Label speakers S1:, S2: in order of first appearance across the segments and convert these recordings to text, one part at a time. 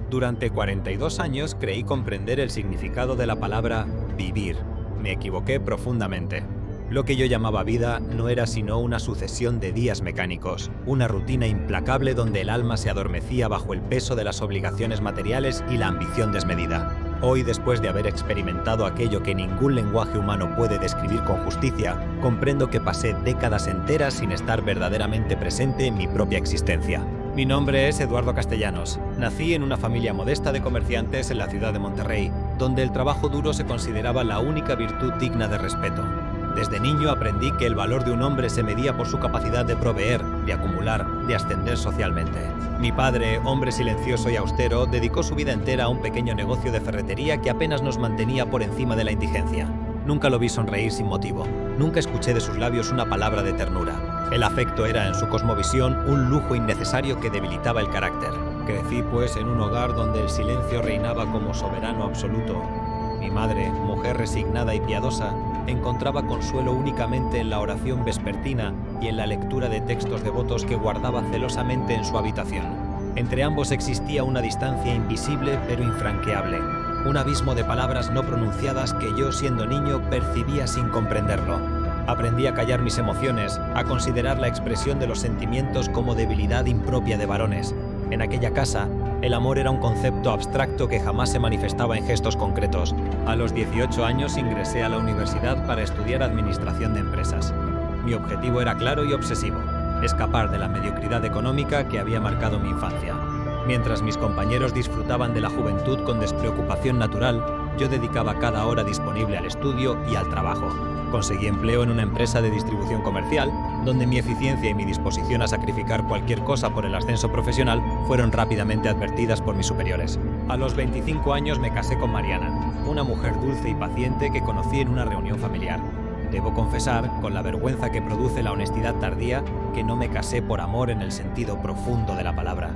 S1: Durante 42 años creí comprender el significado de la palabra vivir. Me equivoqué profundamente. Lo que yo llamaba vida no era sino una sucesión de días mecánicos, una rutina implacable donde el alma se adormecía bajo el peso de las obligaciones materiales y la ambición desmedida. Hoy, después de haber experimentado aquello que ningún lenguaje humano puede describir con justicia, comprendo que pasé décadas enteras sin estar verdaderamente presente en mi propia existencia. Mi nombre es Eduardo Castellanos. Nací en una familia modesta de comerciantes en la ciudad de Monterrey, donde el trabajo duro se consideraba la única virtud digna de respeto. Desde niño aprendí que el valor de un hombre se medía por su capacidad de proveer, de acumular, de ascender socialmente. Mi padre, hombre silencioso y austero, dedicó su vida entera a un pequeño negocio de ferretería que apenas nos mantenía por encima de la indigencia. Nunca lo vi sonreír sin motivo. Nunca escuché de sus labios una palabra de ternura. El afecto era, en su cosmovisión, un lujo innecesario que debilitaba el carácter. Crecí, pues, en un hogar donde el silencio reinaba como soberano absoluto. Mi madre, mujer resignada y piadosa, encontraba consuelo únicamente en la oración vespertina y en la lectura de textos devotos que guardaba celosamente en su habitación. Entre ambos existía una distancia invisible pero infranqueable, un abismo de palabras no pronunciadas que yo, siendo niño, percibía sin comprenderlo. Aprendí a callar mis emociones, a considerar la expresión de los sentimientos como debilidad impropia de varones. En aquella casa, el amor era un concepto abstracto que jamás se manifestaba en gestos concretos. A los 18 años ingresé a la universidad para estudiar administración de empresas. Mi objetivo era claro y obsesivo: escapar de la mediocridad económica que había marcado mi infancia. Mientras mis compañeros disfrutaban de la juventud con despreocupación natural, yo dedicaba cada hora disponible al estudio y al trabajo. Conseguí empleo en una empresa de distribución comercial, donde mi eficiencia y mi disposición a sacrificar cualquier cosa por el ascenso profesional fueron rápidamente advertidas por mis superiores. A los 25 años me casé con Mariana, una mujer dulce y paciente que conocí en una reunión familiar. Debo confesar, con la vergüenza que produce la honestidad tardía, que no me casé por amor en el sentido profundo de la palabra.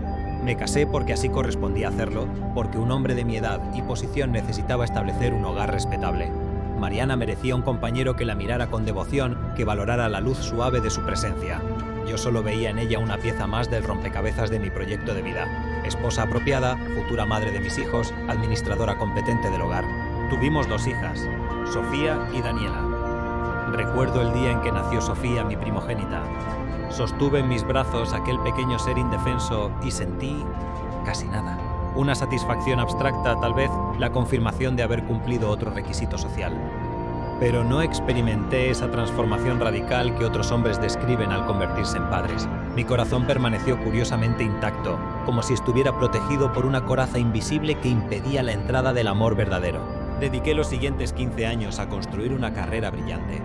S1: Me casé porque así correspondía hacerlo, porque un hombre de mi edad y posición necesitaba establecer un hogar respetable. Mariana merecía un compañero que la mirara con devoción, que valorara la luz suave de su presencia. Yo solo veía en ella una pieza más del rompecabezas de mi proyecto de vida. Esposa apropiada, futura madre de mis hijos, administradora competente del hogar. Tuvimos 2 hijas, Sofía y Daniela. Recuerdo el día en que nació Sofía, mi primogénita. Sostuve en mis brazos aquel pequeño ser indefenso y sentí casi nada. Una satisfacción abstracta, tal vez, la confirmación de haber cumplido otro requisito social. Pero no experimenté esa transformación radical que otros hombres describen al convertirse en padres. Mi corazón permaneció curiosamente intacto, como si estuviera protegido por una coraza invisible que impedía la entrada del amor verdadero. Dediqué los siguientes 15 años a construir una carrera brillante.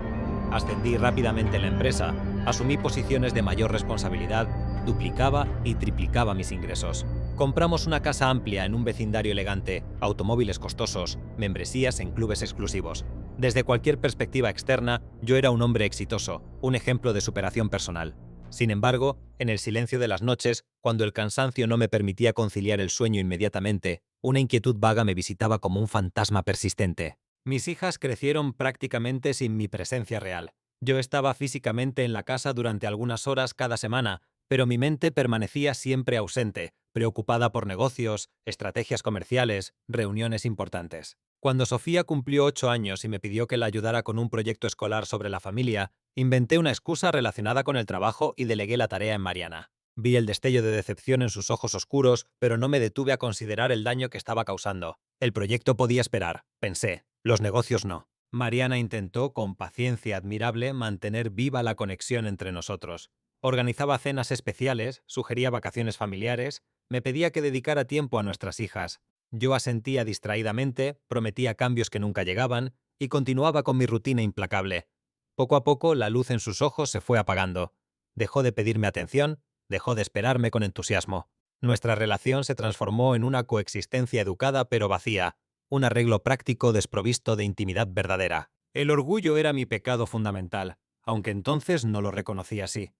S1: Ascendí rápidamente en la empresa, asumí posiciones de mayor responsabilidad, duplicaba y triplicaba mis ingresos. Compramos una casa amplia en un vecindario elegante, automóviles costosos, membresías en clubes exclusivos. Desde cualquier perspectiva externa, yo era un hombre exitoso, un ejemplo de superación personal. Sin embargo, en el silencio de las noches, cuando el cansancio no me permitía conciliar el sueño inmediatamente, una inquietud vaga me visitaba como un fantasma persistente. Mis hijas crecieron prácticamente sin mi presencia real. Yo estaba físicamente en la casa durante algunas horas cada semana, pero mi mente permanecía siempre ausente, preocupada por negocios, estrategias comerciales, reuniones importantes. Cuando Sofía cumplió 8 años y me pidió que la ayudara con un proyecto escolar sobre la familia, inventé una excusa relacionada con el trabajo y delegué la tarea en Mariana. Vi el destello de decepción en sus ojos oscuros, pero no me detuve a considerar el daño que estaba causando. El proyecto podía esperar, pensé, los negocios no. Mariana intentó, con paciencia admirable, mantener viva la conexión entre nosotros. Organizaba cenas especiales, sugería vacaciones familiares, me pedía que dedicara tiempo a nuestras hijas. Yo asentía distraídamente, prometía cambios que nunca llegaban y continuaba con mi rutina implacable. Poco a poco la luz en sus ojos se fue apagando. Dejó de pedirme atención, dejó de esperarme con entusiasmo. Nuestra relación se transformó en una coexistencia educada pero vacía, un arreglo práctico desprovisto de intimidad verdadera. El orgullo era mi pecado fundamental, aunque entonces no lo reconocía así.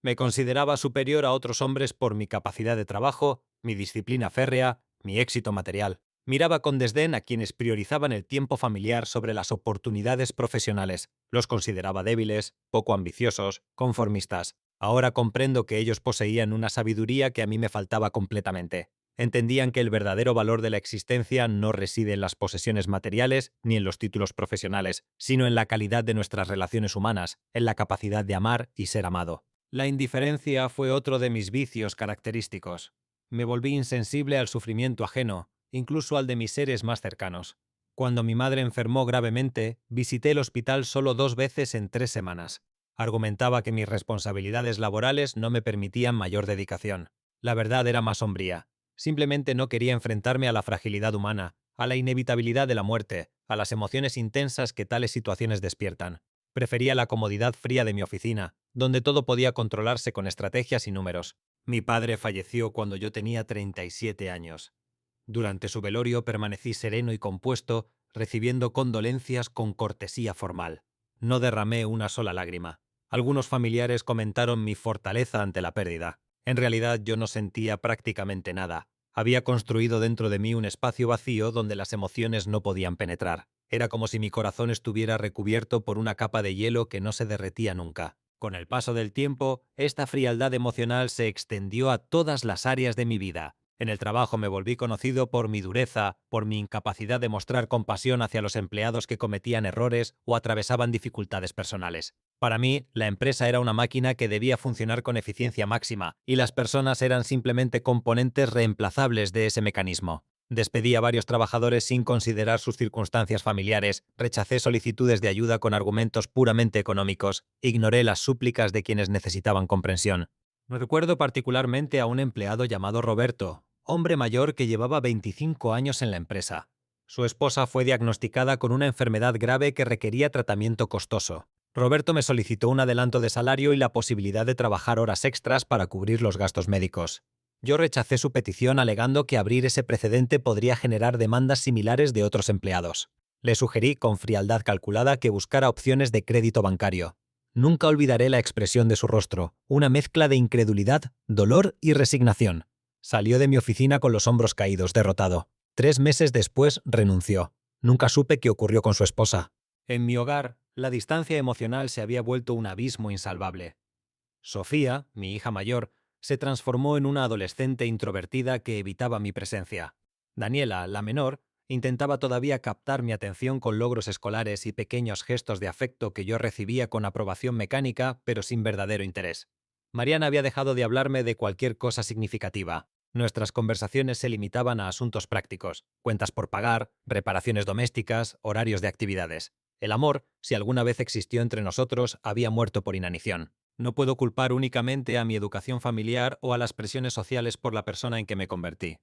S1: Me consideraba superior a otros hombres por mi capacidad de trabajo, mi disciplina férrea, mi éxito material. Miraba con desdén a quienes priorizaban el tiempo familiar sobre las oportunidades profesionales. Los consideraba débiles, poco ambiciosos, conformistas. Ahora comprendo que ellos poseían una sabiduría que a mí me faltaba completamente. Entendían que el verdadero valor de la existencia no reside en las posesiones materiales ni en los títulos profesionales, sino en la calidad de nuestras relaciones humanas, en la capacidad de amar y ser amado. La indiferencia fue otro de mis vicios característicos. Me volví insensible al sufrimiento ajeno, incluso al de mis seres más cercanos. Cuando mi madre enfermó gravemente, visité el hospital solo 2 veces en 3 semanas. Argumentaba que mis responsabilidades laborales no me permitían mayor dedicación. La verdad era más sombría. Simplemente no quería enfrentarme a la fragilidad humana, a la inevitabilidad de la muerte, a las emociones intensas que tales situaciones despiertan. Prefería la comodidad fría de mi oficina, donde todo podía controlarse con estrategias y números. Mi padre falleció cuando yo tenía 37 años. Durante su velorio permanecí sereno y compuesto, recibiendo condolencias con cortesía formal. No derramé una sola lágrima. Algunos familiares comentaron mi fortaleza ante la pérdida. En realidad yo no sentía prácticamente nada. Había construido dentro de mí un espacio vacío donde las emociones no podían penetrar. Era como si mi corazón estuviera recubierto por una capa de hielo que no se derretía nunca. Con el paso del tiempo, esta frialdad emocional se extendió a todas las áreas de mi vida. En el trabajo me volví conocido por mi dureza, por mi incapacidad de mostrar compasión hacia los empleados que cometían errores o atravesaban dificultades personales. Para mí, la empresa era una máquina que debía funcionar con eficiencia máxima, y las personas eran simplemente componentes reemplazables de ese mecanismo. Despedí a varios trabajadores sin considerar sus circunstancias familiares, rechacé solicitudes de ayuda con argumentos puramente económicos, ignoré las súplicas de quienes necesitaban comprensión. Recuerdo particularmente a un empleado llamado Roberto, hombre mayor que llevaba 25 años en la empresa. Su esposa fue diagnosticada con una enfermedad grave que requería tratamiento costoso. Roberto me solicitó un adelanto de salario y la posibilidad de trabajar horas extras para cubrir los gastos médicos. Yo rechacé su petición alegando que abrir ese precedente podría generar demandas similares de otros empleados. Le sugerí con frialdad calculada que buscara opciones de crédito bancario. Nunca olvidaré la expresión de su rostro, una mezcla de incredulidad, dolor y resignación. Salió de mi oficina con los hombros caídos, derrotado. 3 meses después renunció. Nunca supe qué ocurrió con su esposa. En mi hogar, la distancia emocional se había vuelto un abismo insalvable. Sofía, mi hija mayor, se transformó en una adolescente introvertida que evitaba mi presencia. Daniela, la menor, intentaba todavía captar mi atención con logros escolares y pequeños gestos de afecto que yo recibía con aprobación mecánica, pero sin verdadero interés. Mariana había dejado de hablarme de cualquier cosa significativa. Nuestras conversaciones se limitaban a asuntos prácticos, cuentas por pagar, reparaciones domésticas, horarios de actividades. El amor, si alguna vez existió entre nosotros, había muerto por inanición. No puedo culpar únicamente a mi educación familiar o a las presiones sociales por la persona en que me convertí.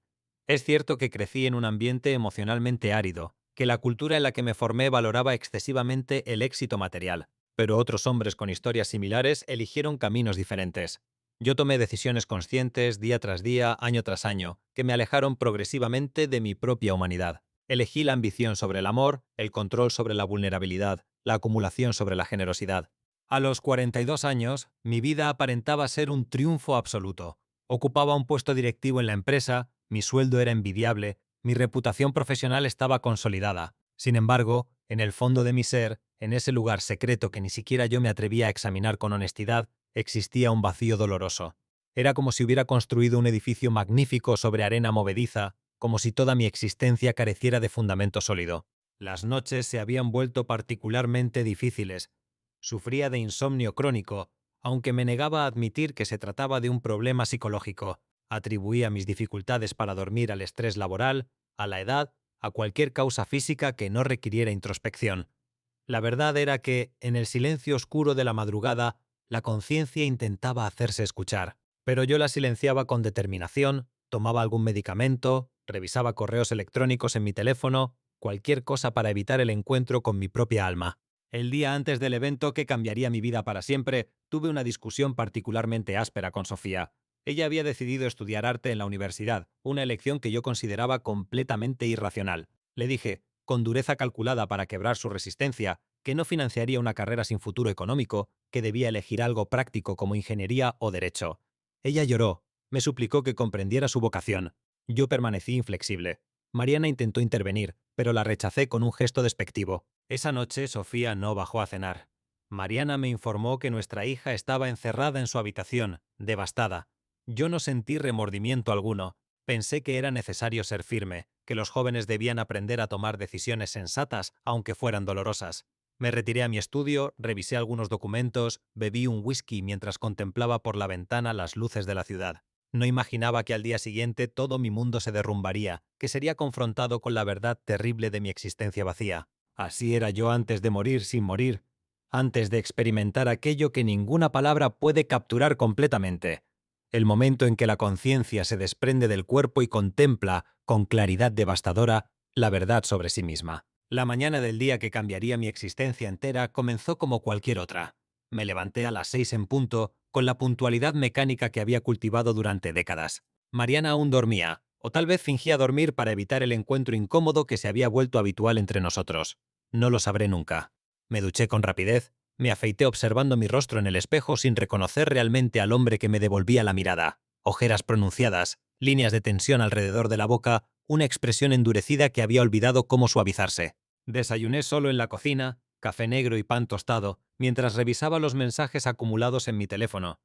S1: Es cierto que crecí en un ambiente emocionalmente árido, que la cultura en la que me formé valoraba excesivamente el éxito material, pero otros hombres con historias similares eligieron caminos diferentes. Yo tomé decisiones conscientes día tras día, año tras año, que me alejaron progresivamente de mi propia humanidad. Elegí la ambición sobre el amor, el control sobre la vulnerabilidad, la acumulación sobre la generosidad. A los 42 años, mi vida aparentaba ser un triunfo absoluto. Ocupaba un puesto directivo en la empresa, mi sueldo era envidiable, mi reputación profesional estaba consolidada. Sin embargo, en el fondo de mi ser, en ese lugar secreto que ni siquiera yo me atrevía a examinar con honestidad, existía un vacío doloroso. Era como si hubiera construido un edificio magnífico sobre arena movediza, como si toda mi existencia careciera de fundamento sólido. Las noches se habían vuelto particularmente difíciles. Sufría de insomnio crónico, aunque me negaba a admitir que se trataba de un problema psicológico. Atribuía mis dificultades para dormir al estrés laboral, a la edad, a cualquier causa física que no requiriera introspección. La verdad era que, en el silencio oscuro de la madrugada, la conciencia intentaba hacerse escuchar, pero yo la silenciaba con determinación, tomaba algún medicamento, revisaba correos electrónicos en mi teléfono, cualquier cosa para evitar el encuentro con mi propia alma. El día antes del evento que cambiaría mi vida para siempre, tuve una discusión particularmente áspera con Sofía. Ella había decidido estudiar arte en la universidad, una elección que yo consideraba completamente irracional. Le dije, con dureza calculada para quebrar su resistencia, que no financiaría una carrera sin futuro económico, que debía elegir algo práctico como ingeniería o derecho. Ella lloró, me suplicó que comprendiera su vocación. Yo permanecí inflexible. Mariana intentó intervenir, pero la rechacé con un gesto despectivo. Esa noche Sofía no bajó a cenar. Mariana me informó que nuestra hija estaba encerrada en su habitación, devastada. Yo no sentí remordimiento alguno. Pensé que era necesario ser firme, que los jóvenes debían aprender a tomar decisiones sensatas, aunque fueran dolorosas. Me retiré a mi estudio, revisé algunos documentos, bebí un whisky mientras contemplaba por la ventana las luces de la ciudad. No imaginaba que al día siguiente todo mi mundo se derrumbaría, que sería confrontado con la verdad terrible de mi existencia vacía. Así era yo antes de morir sin morir, antes de experimentar aquello que ninguna palabra puede capturar completamente. El momento en que la conciencia se desprende del cuerpo y contempla, con claridad devastadora, la verdad sobre sí misma. La mañana del día que cambiaría mi existencia entera comenzó como cualquier otra. Me levanté a las 6 en punto, con la puntualidad mecánica que había cultivado durante décadas. Mariana aún dormía, o tal vez fingía dormir para evitar el encuentro incómodo que se había vuelto habitual entre nosotros. No lo sabré nunca. Me duché con rapidez, me afeité observando mi rostro en el espejo sin reconocer realmente al hombre que me devolvía la mirada. Ojeras pronunciadas, líneas de tensión alrededor de la boca, una expresión endurecida que había olvidado cómo suavizarse. Desayuné solo en la cocina, café negro y pan tostado, mientras revisaba los mensajes acumulados en mi teléfono.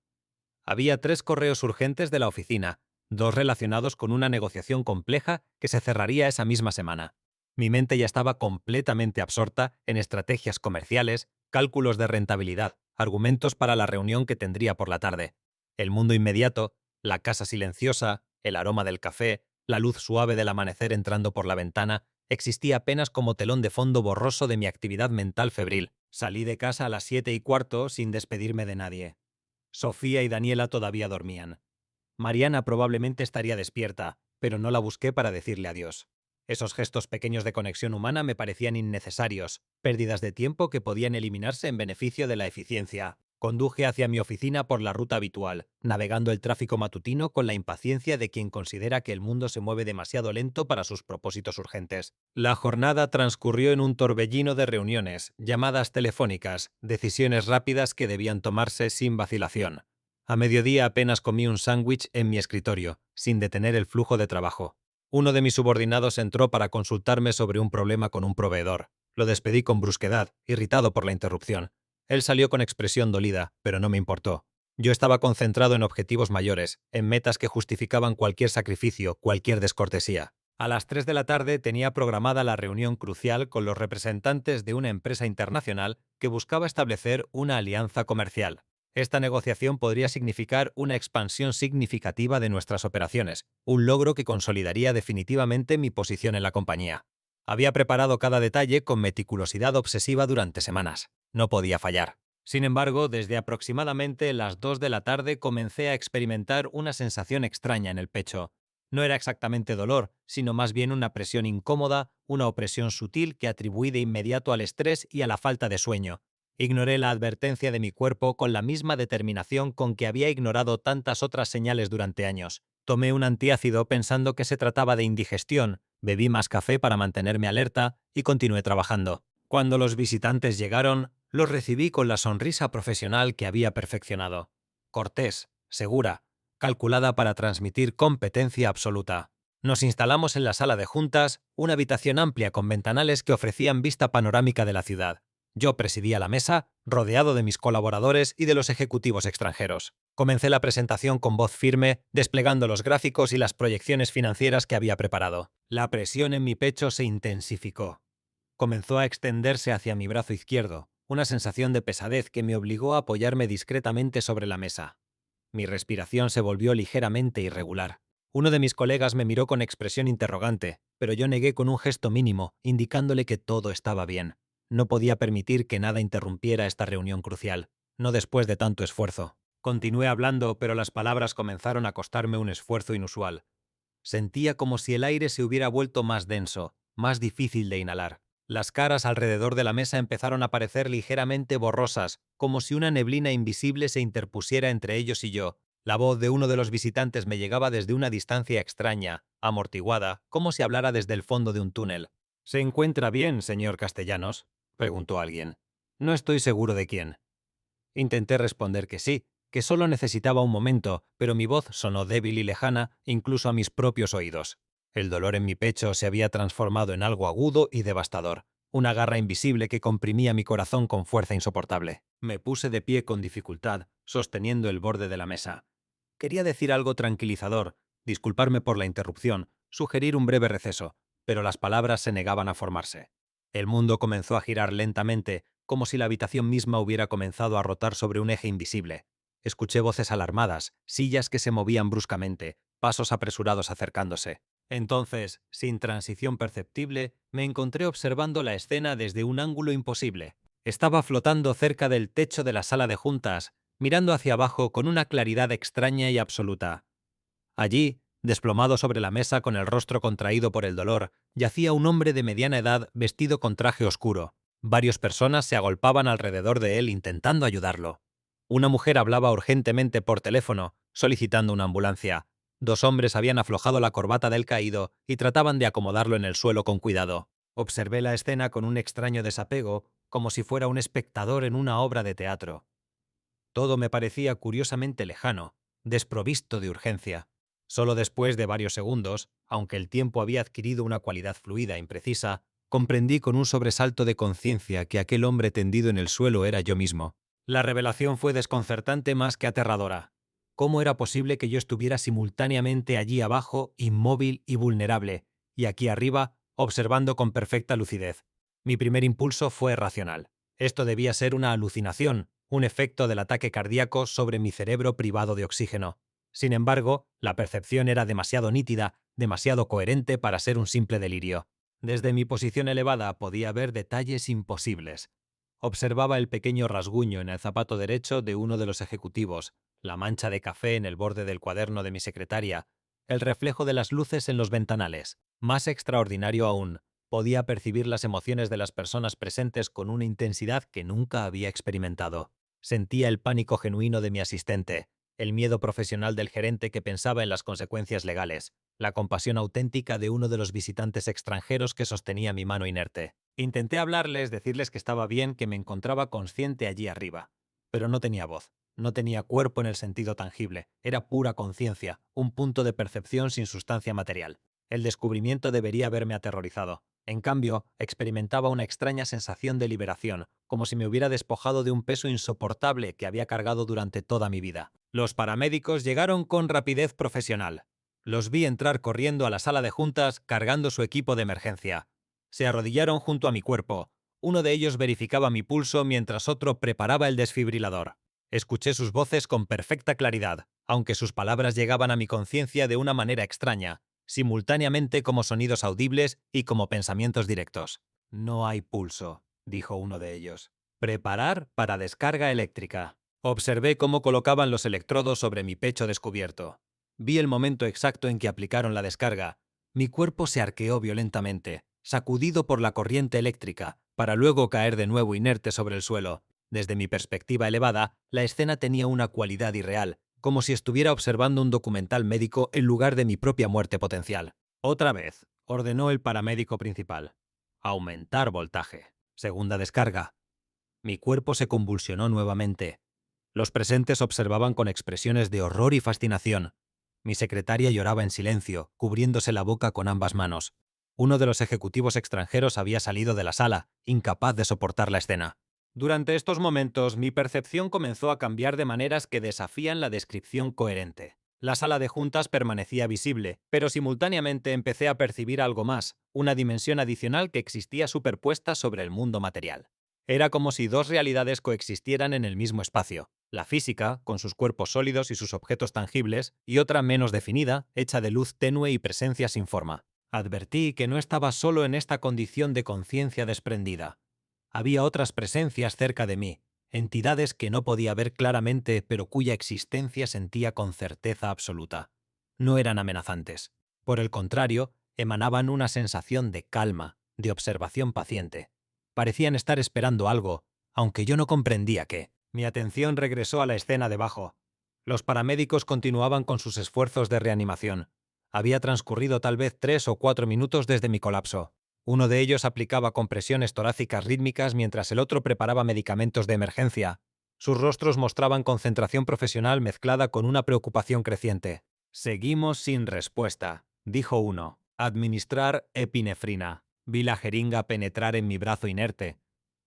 S1: Había 3 correos urgentes de la oficina, 2 relacionados con una negociación compleja que se cerraría esa misma semana. Mi mente ya estaba completamente absorta en estrategias comerciales, cálculos de rentabilidad, argumentos para la reunión que tendría por la tarde. El mundo inmediato, la casa silenciosa, el aroma del café, la luz suave del amanecer entrando por la ventana, existía apenas como telón de fondo borroso de mi actividad mental febril. Salí de casa a las 7:15 sin despedirme de nadie. Sofía y Daniela todavía dormían. Mariana probablemente estaría despierta, pero no la busqué para decirle adiós. Esos gestos pequeños de conexión humana me parecían innecesarios, pérdidas de tiempo que podían eliminarse en beneficio de la eficiencia. Conduje hacia mi oficina por la ruta habitual, navegando el tráfico matutino con la impaciencia de quien considera que el mundo se mueve demasiado lento para sus propósitos urgentes. La jornada transcurrió en un torbellino de reuniones, llamadas telefónicas, decisiones rápidas que debían tomarse sin vacilación. A mediodía apenas comí un sándwich en mi escritorio, sin detener el flujo de trabajo. Uno de mis subordinados entró para consultarme sobre un problema con un proveedor. Lo despedí con brusquedad, irritado por la interrupción. Él salió con expresión dolida, pero no me importó. Yo estaba concentrado en objetivos mayores, en metas que justificaban cualquier sacrificio, cualquier descortesía. A las 3 de la tarde tenía programada la reunión crucial con los representantes de una empresa internacional que buscaba establecer una alianza comercial. Esta negociación podría significar una expansión significativa de nuestras operaciones, un logro que consolidaría definitivamente mi posición en la compañía. Había preparado cada detalle con meticulosidad obsesiva durante semanas. No podía fallar. Sin embargo, desde aproximadamente las 2 de la tarde comencé a experimentar una sensación extraña en el pecho. No era exactamente dolor, sino más bien una presión incómoda, una opresión sutil que atribuí de inmediato al estrés y a la falta de sueño. Ignoré la advertencia de mi cuerpo con la misma determinación con que había ignorado tantas otras señales durante años. Tomé un antiácido pensando que se trataba de indigestión, bebí más café para mantenerme alerta y continué trabajando. Cuando los visitantes llegaron, los recibí con la sonrisa profesional que había perfeccionado. Cortés, segura, calculada para transmitir competencia absoluta. Nos instalamos en la sala de juntas, una habitación amplia con ventanales que ofrecían vista panorámica de la ciudad. Yo presidía la mesa, rodeado de mis colaboradores y de los ejecutivos extranjeros. Comencé la presentación con voz firme, desplegando los gráficos y las proyecciones financieras que había preparado. La presión en mi pecho se intensificó. Comenzó a extenderse hacia mi brazo izquierdo, una sensación de pesadez que me obligó a apoyarme discretamente sobre la mesa. Mi respiración se volvió ligeramente irregular. Uno de mis colegas me miró con expresión interrogante, pero yo negué con un gesto mínimo, indicándole que todo estaba bien. No podía permitir que nada interrumpiera esta reunión crucial, no después de tanto esfuerzo. Continué hablando, pero las palabras comenzaron a costarme un esfuerzo inusual. Sentía como si el aire se hubiera vuelto más denso, más difícil de inhalar. Las caras alrededor de la mesa empezaron a parecer ligeramente borrosas, como si una neblina invisible se interpusiera entre ellos y yo. La voz de uno de los visitantes me llegaba desde una distancia extraña, amortiguada, como si hablara desde el fondo de un túnel. ¿Se encuentra bien, señor Castellanos?, preguntó alguien. No estoy seguro de quién. Intenté responder que sí, que solo necesitaba un momento, pero mi voz sonó débil y lejana, incluso a mis propios oídos. El dolor en mi pecho se había transformado en algo agudo y devastador, una garra invisible que comprimía mi corazón con fuerza insoportable. Me puse de pie con dificultad, sosteniendo el borde de la mesa. Quería decir algo tranquilizador, disculparme por la interrupción, sugerir un breve receso, pero las palabras se negaban a formarse. El mundo comenzó a girar lentamente, como si la habitación misma hubiera comenzado a rotar sobre un eje invisible. Escuché voces alarmadas, sillas que se movían bruscamente, pasos apresurados acercándose. Entonces, sin transición perceptible, me encontré observando la escena desde un ángulo imposible. Estaba flotando cerca del techo de la sala de juntas, mirando hacia abajo con una claridad extraña y absoluta. Allí, desplomado sobre la mesa con el rostro contraído por el dolor, yacía un hombre de mediana edad vestido con traje oscuro. Varias personas se agolpaban alrededor de él intentando ayudarlo. Una mujer hablaba urgentemente por teléfono, solicitando una ambulancia. Dos hombres habían aflojado la corbata del caído y trataban de acomodarlo en el suelo con cuidado. Observé la escena con un extraño desapego, como si fuera un espectador en una obra de teatro. Todo me parecía curiosamente lejano, desprovisto de urgencia. Solo después de varios segundos, aunque el tiempo había adquirido una cualidad fluida e imprecisa, comprendí con un sobresalto de conciencia que aquel hombre tendido en el suelo era yo mismo. La revelación fue desconcertante más que aterradora. ¿Cómo era posible que yo estuviera simultáneamente allí abajo, inmóvil y vulnerable, y aquí arriba, observando con perfecta lucidez? Mi primer impulso fue racional. Esto debía ser una alucinación, un efecto del ataque cardíaco sobre mi cerebro privado de oxígeno. Sin embargo, la percepción era demasiado nítida, demasiado coherente para ser un simple delirio. Desde mi posición elevada podía ver detalles imposibles. Observaba el pequeño rasguño en el zapato derecho de uno de los ejecutivos, la mancha de café en el borde del cuaderno de mi secretaria, el reflejo de las luces en los ventanales. Más extraordinario aún, podía percibir las emociones de las personas presentes con una intensidad que nunca había experimentado. Sentía el pánico genuino de mi asistente, el miedo profesional del gerente que pensaba en las consecuencias legales, la compasión auténtica de uno de los visitantes extranjeros que sostenía mi mano inerte. Intenté hablarles, decirles que estaba bien, que me encontraba consciente allí arriba. Pero no tenía voz, no tenía cuerpo en el sentido tangible, era pura conciencia, un punto de percepción sin sustancia material. El descubrimiento debería haberme aterrorizado. En cambio, experimentaba una extraña sensación de liberación, como si me hubiera despojado de un peso insoportable que había cargado durante toda mi vida. Los paramédicos llegaron con rapidez profesional. Los vi entrar corriendo a la sala de juntas cargando su equipo de emergencia. Se arrodillaron junto a mi cuerpo. Uno de ellos verificaba mi pulso mientras otro preparaba el desfibrilador. Escuché sus voces con perfecta claridad, aunque sus palabras llegaban a mi conciencia de una manera extraña, simultáneamente como sonidos audibles y como pensamientos directos. No hay pulso, dijo uno de ellos. Preparar para descarga eléctrica. Observé cómo colocaban los electrodos sobre mi pecho descubierto. Vi el momento exacto en que aplicaron la descarga. Mi cuerpo se arqueó violentamente, sacudido por la corriente eléctrica, para luego caer de nuevo inerte sobre el suelo. Desde mi perspectiva elevada, la escena tenía una cualidad irreal, como si estuviera observando un documental médico en lugar de mi propia muerte potencial. Otra vez, ordenó el paramédico principal. Aumentar voltaje. Segunda descarga. Mi cuerpo se convulsionó nuevamente. Los presentes observaban con expresiones de horror y fascinación. Mi secretaria lloraba en silencio, cubriéndose la boca con ambas manos. Uno de los ejecutivos extranjeros había salido de la sala, incapaz de soportar la escena. Durante estos momentos, mi percepción comenzó a cambiar de maneras que desafían la descripción coherente. La sala de juntas permanecía visible, pero simultáneamente empecé a percibir algo más, una dimensión adicional que existía superpuesta sobre el mundo material. Era como si dos realidades coexistieran en el mismo espacio. La física, con sus cuerpos sólidos y sus objetos tangibles, y otra menos definida, hecha de luz tenue y presencia sin forma. Advertí que no estaba solo en esta condición de conciencia desprendida. Había otras presencias cerca de mí, entidades que no podía ver claramente, pero cuya existencia sentía con certeza absoluta. No eran amenazantes. Por el contrario, emanaban una sensación de calma, de observación paciente. Parecían estar esperando algo, aunque yo no comprendía qué. Mi atención regresó a la escena debajo. Los paramédicos continuaban con sus esfuerzos de reanimación. Había transcurrido tal vez 3 o 4 minutos desde mi colapso. Uno de ellos aplicaba compresiones torácicas rítmicas mientras el otro preparaba medicamentos de emergencia. Sus rostros mostraban concentración profesional mezclada con una preocupación creciente. Seguimos sin respuesta, dijo uno. Administrar epinefrina. Vi la jeringa penetrar en mi brazo inerte.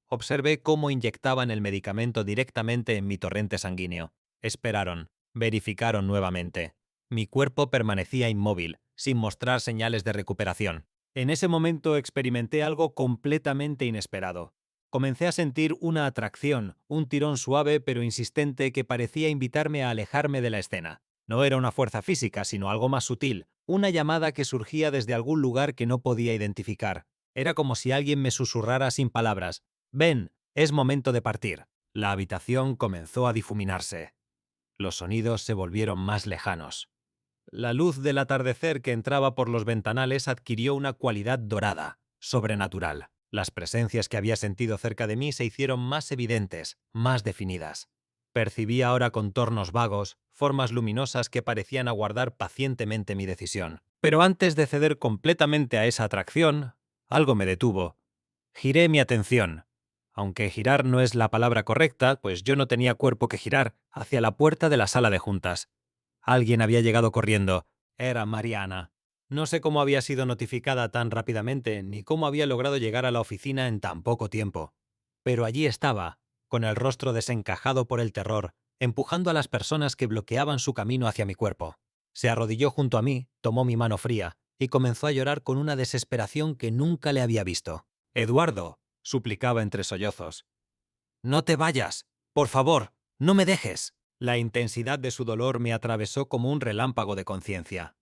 S1: Observé cómo inyectaban el medicamento directamente en mi torrente sanguíneo. Esperaron. Verificaron nuevamente. Mi cuerpo permanecía inmóvil, sin mostrar señales de recuperación. En ese momento experimenté algo completamente inesperado. Comencé a sentir una atracción, un tirón suave pero insistente que parecía invitarme a alejarme de la escena. No era una fuerza física, sino algo más sutil, una llamada que surgía desde algún lugar que no podía identificar. Era como si alguien me susurrara sin palabras: «Ven, es momento de partir». La habitación comenzó a difuminarse. Los sonidos se volvieron más lejanos. La luz del atardecer que entraba por los ventanales adquirió una cualidad dorada, sobrenatural. Las presencias que había sentido cerca de mí se hicieron más evidentes, más definidas. Percibía ahora contornos vagos, formas luminosas que parecían aguardar pacientemente mi decisión. Pero antes de ceder completamente a esa atracción, algo me detuvo. Giré mi atención, aunque girar no es la palabra correcta, pues yo no tenía cuerpo que girar, hacia la puerta de la sala de juntas. Alguien había llegado corriendo. Era Mariana. No sé cómo había sido notificada tan rápidamente, ni cómo había logrado llegar a la oficina en tan poco tiempo. Pero allí estaba, con el rostro desencajado por el terror, empujando a las personas que bloqueaban su camino hacia mi cuerpo. Se arrodilló junto a mí, tomó mi mano fría, y comenzó a llorar con una desesperación que nunca le había visto. «Eduardo», suplicaba entre sollozos, «no te vayas. Por favor, no me dejes». La intensidad de su dolor me atravesó como un relámpago de conciencia.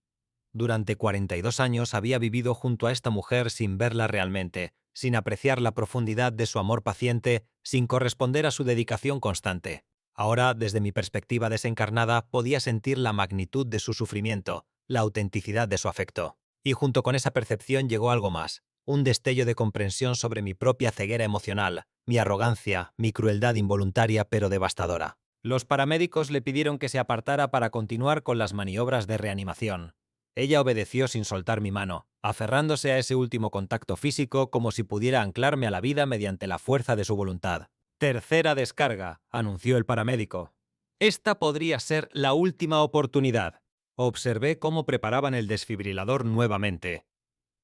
S1: Durante 42 años había vivido junto a esta mujer sin verla realmente, sin apreciar la profundidad de su amor paciente, sin corresponder a su dedicación constante. Ahora, desde mi perspectiva desencarnada, podía sentir la magnitud de su sufrimiento, la autenticidad de su afecto. Y junto con esa percepción llegó algo más, un destello de comprensión sobre mi propia ceguera emocional, mi arrogancia, mi crueldad involuntaria pero devastadora. Los paramédicos le pidieron que se apartara para continuar con las maniobras de reanimación. Ella obedeció sin soltar mi mano, aferrándose a ese último contacto físico como si pudiera anclarme a la vida mediante la fuerza de su voluntad. «Tercera descarga», anunció el paramédico. «Esta podría ser la última oportunidad». Observé cómo preparaban el desfibrilador nuevamente.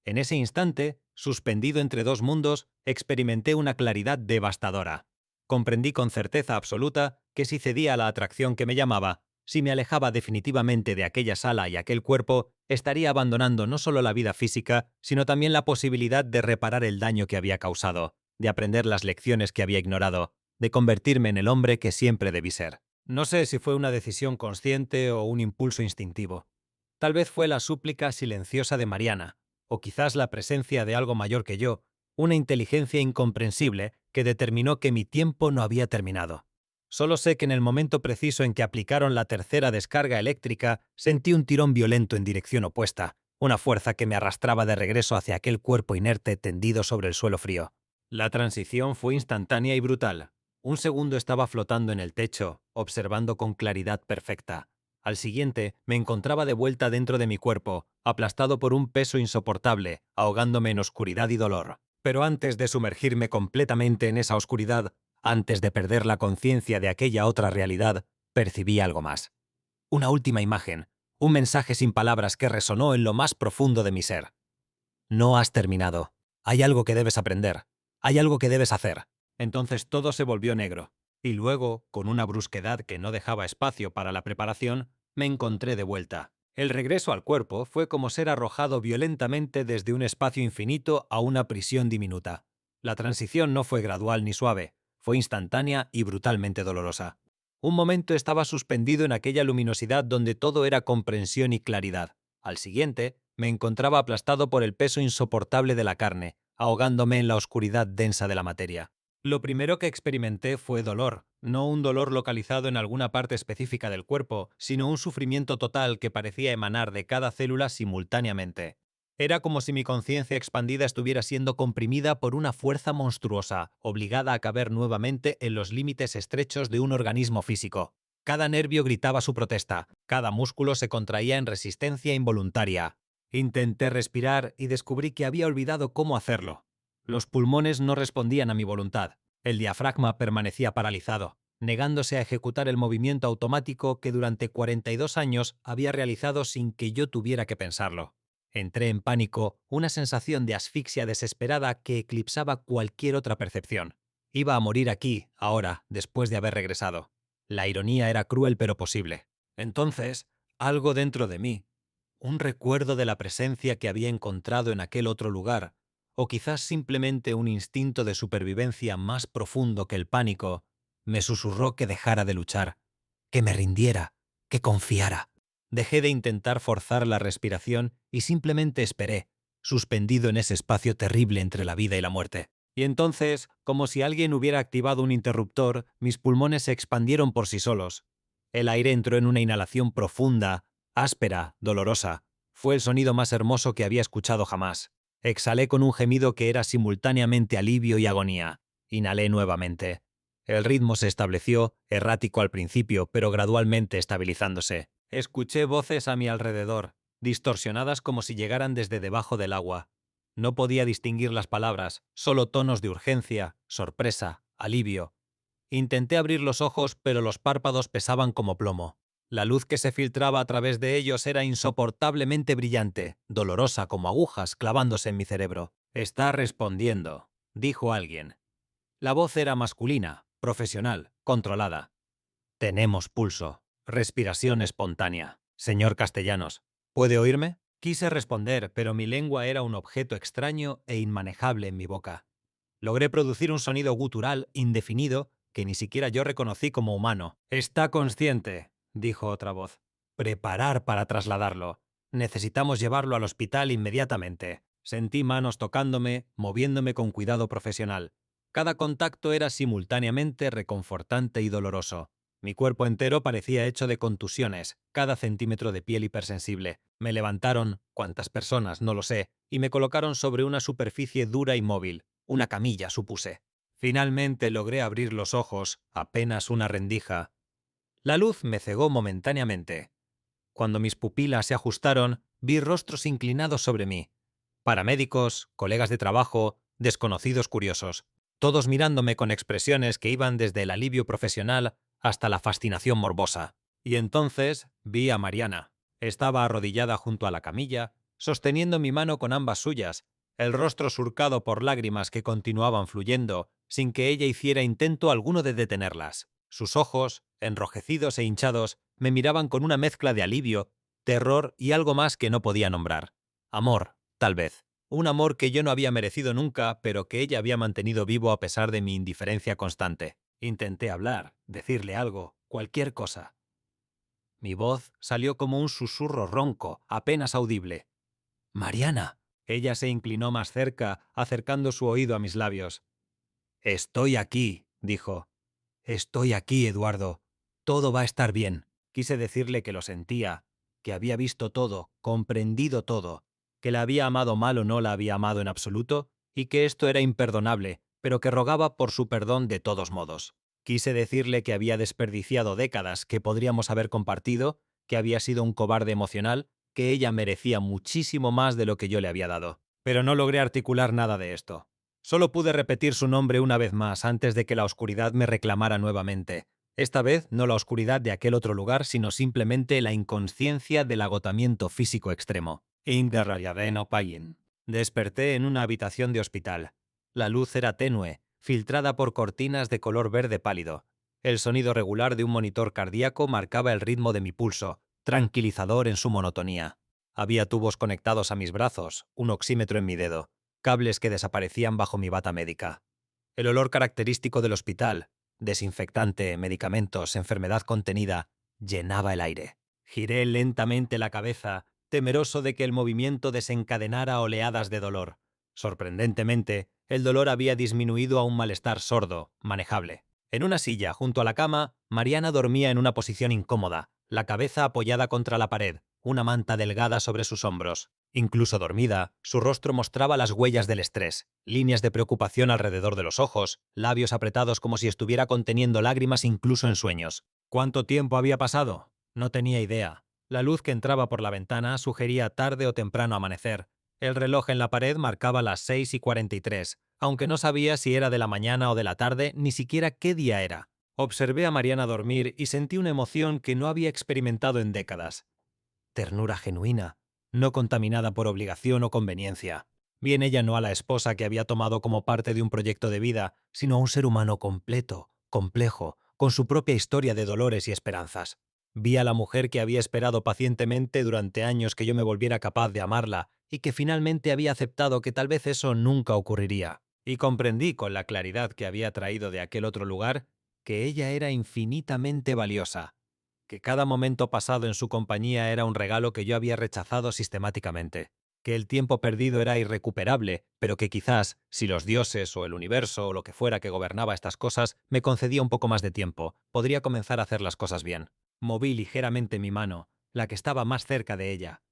S1: En ese instante, suspendido entre dos mundos, experimenté una claridad devastadora. Comprendí con certeza absoluta que si cedía a la atracción que me llamaba, si me alejaba definitivamente de aquella sala y aquel cuerpo, estaría abandonando no solo la vida física, sino también la posibilidad de reparar el daño que había causado, de aprender las lecciones que había ignorado, de convertirme en el hombre que siempre debí ser. No sé si fue una decisión consciente o un impulso instintivo. Tal vez fue la súplica silenciosa de Mariana, o quizás la presencia de algo mayor que yo, una inteligencia incomprensible que determinó que mi tiempo no había terminado. Solo sé que en el momento preciso en que aplicaron la tercera descarga eléctrica, sentí un tirón violento en dirección opuesta, una fuerza que me arrastraba de regreso hacia aquel cuerpo inerte tendido sobre el suelo frío. La transición fue instantánea y brutal. Un segundo estaba flotando en el techo, observando con claridad perfecta. Al siguiente, me encontraba de vuelta dentro de mi cuerpo, aplastado por un peso insoportable, ahogándome en oscuridad y dolor. Pero antes de sumergirme completamente en esa oscuridad, antes de perder la conciencia de aquella otra realidad, percibí algo más. Una última imagen, un mensaje sin palabras que resonó en lo más profundo de mi ser. No has terminado. Hay algo que debes aprender. Hay algo que debes hacer. Entonces todo se volvió negro. Y luego, con una brusquedad que no dejaba espacio para la preparación, me encontré de vuelta. El regreso al cuerpo fue como ser arrojado violentamente desde un espacio infinito a una prisión diminuta. La transición no fue gradual ni suave, fue instantánea y brutalmente dolorosa. Un momento estaba suspendido en aquella luminosidad donde todo era comprensión y claridad. Al siguiente, me encontraba aplastado por el peso insoportable de la carne, ahogándome en la oscuridad densa de la materia. Lo primero que experimenté fue dolor, no un dolor localizado en alguna parte específica del cuerpo, sino un sufrimiento total que parecía emanar de cada célula simultáneamente. Era como si mi conciencia expandida estuviera siendo comprimida por una fuerza monstruosa, obligada a caber nuevamente en los límites estrechos de un organismo físico. Cada nervio gritaba su protesta, cada músculo se contraía en resistencia involuntaria. Intenté respirar y descubrí que había olvidado cómo hacerlo. Los pulmones no respondían a mi voluntad. El diafragma permanecía paralizado, negándose a ejecutar el movimiento automático que durante 42 años había realizado sin que yo tuviera que pensarlo. Entré en pánico, una sensación de asfixia desesperada que eclipsaba cualquier otra percepción. Iba a morir aquí, ahora, después de haber regresado. La ironía era cruel pero posible. Entonces, Algo dentro de mí, un recuerdo de la presencia que había encontrado en aquel otro lugar, o quizás simplemente un instinto de supervivencia más profundo que el pánico, me susurró que dejara de luchar, que me rindiera, que confiara. Dejé de intentar forzar la respiración y simplemente esperé, suspendido en ese espacio terrible entre la vida y la muerte. Y entonces, como si alguien hubiera activado un interruptor, mis pulmones se expandieron por sí solos. El aire entró en una inhalación profunda, áspera, dolorosa. Fue el sonido más hermoso que había escuchado jamás. Exhalé con un gemido que era simultáneamente alivio y agonía. Inhalé nuevamente. El ritmo se estableció, errático al principio, pero gradualmente estabilizándose. Escuché voces a mi alrededor, distorsionadas como si llegaran desde debajo del agua. No podía distinguir las palabras, solo tonos de urgencia, sorpresa, alivio. Intenté abrir los ojos, pero los párpados pesaban como plomo. La luz que se filtraba a través de ellos era insoportablemente brillante, dolorosa como agujas clavándose en mi cerebro. «Está respondiendo», dijo alguien. La voz era masculina, profesional, controlada. «Tenemos pulso. Respiración espontánea. Señor Castellanos, ¿puede oírme?» Quise responder, pero mi lengua era un objeto extraño e inmanejable en mi boca. Logré producir un sonido gutural, indefinido, que ni siquiera yo reconocí como humano. «Está consciente», dijo otra voz. «Preparar para trasladarlo. Necesitamos llevarlo al hospital inmediatamente». Sentí manos tocándome, moviéndome con cuidado profesional. Cada contacto era simultáneamente reconfortante y doloroso. Mi cuerpo entero parecía hecho de contusiones, cada centímetro de piel hipersensible. Me levantaron, cuántas personas, no lo sé, y me colocaron sobre una superficie dura y móvil. Una camilla, supuse. Finalmente logré abrir los ojos, apenas una rendija. La luz me cegó momentáneamente. Cuando mis pupilas se ajustaron, vi rostros inclinados sobre mí. Paramédicos, colegas de trabajo, desconocidos curiosos. Todos mirándome con expresiones que iban desde el alivio profesional hasta la fascinación morbosa. Y entonces vi a Mariana. Estaba arrodillada junto a la camilla, sosteniendo mi mano con ambas suyas, el rostro surcado por lágrimas que continuaban fluyendo, sin que ella hiciera intento alguno de detenerlas. Sus ojos, enrojecidos e hinchados, me miraban con una mezcla de alivio, terror y algo más que no podía nombrar. Amor, tal vez. Un amor que yo no había merecido nunca, pero que ella había mantenido vivo a pesar de mi indiferencia constante. Intenté hablar, decirle algo, cualquier cosa. Mi voz salió como un susurro ronco, apenas audible. «Mariana». Ella se inclinó más cerca, acercando su oído a mis labios. «Estoy aquí», dijo. «Estoy aquí, Eduardo. Todo va a estar bien». Quise decirle que lo sentía, que había visto todo, comprendido todo, que la había amado mal o no la había amado en absoluto, y que esto era imperdonable, pero que rogaba por su perdón de todos modos. Quise decirle que había desperdiciado décadas que podríamos haber compartido, que había sido un cobarde emocional, que ella merecía muchísimo más de lo que yo le había dado. Pero no logré articular nada de esto. Solo pude repetir su nombre una vez más antes de que la oscuridad me reclamara nuevamente. Esta vez no la oscuridad de aquel otro lugar, sino simplemente la inconsciencia del agotamiento físico extremo. Payin. Desperté en una habitación de hospital. La luz era tenue, filtrada por cortinas de color verde pálido. El sonido regular de un monitor cardíaco marcaba el ritmo de mi pulso, tranquilizador en su monotonía. Había tubos conectados a mis brazos, un oxímetro en mi dedo, cables que desaparecían bajo mi bata médica. El olor característico del hospital, desinfectante, medicamentos, enfermedad contenida, llenaba el aire. Giré lentamente la cabeza, temeroso de que el movimiento desencadenara oleadas de dolor. Sorprendentemente, el dolor había disminuido a un malestar sordo, manejable. En una silla, junto a la cama, Mariana dormía en una posición incómoda, la cabeza apoyada contra la pared, una manta delgada sobre sus hombros. Incluso dormida, su rostro mostraba las huellas del estrés, líneas de preocupación alrededor de los ojos, labios apretados como si estuviera conteniendo lágrimas incluso en sueños. ¿Cuánto tiempo había pasado? No tenía idea. La luz que entraba por la ventana sugería tarde o temprano amanecer. El reloj en la pared marcaba las 6:43, aunque no sabía si era de la mañana o de la tarde, ni siquiera qué día era. Observé a Mariana dormir y sentí una emoción que no había experimentado en décadas. Ternura genuina, no contaminada por obligación o conveniencia. Vi en ella no a la esposa que había tomado como parte de un proyecto de vida, sino a un ser humano completo, complejo, con su propia historia de dolores y esperanzas. Vi a la mujer que había esperado pacientemente durante años que yo me volviera capaz de amarla y que finalmente había aceptado que tal vez eso nunca ocurriría. Y comprendí con la claridad que había traído de aquel otro lugar que ella era infinitamente valiosa, que cada momento pasado en su compañía era un regalo que yo había rechazado sistemáticamente, que el tiempo perdido era irrecuperable, pero que quizás, si los dioses o el universo o lo que fuera que gobernaba estas cosas me concedía un poco más de tiempo, podría comenzar a hacer las cosas bien. Moví ligeramente mi mano, la que estaba más cerca de ella.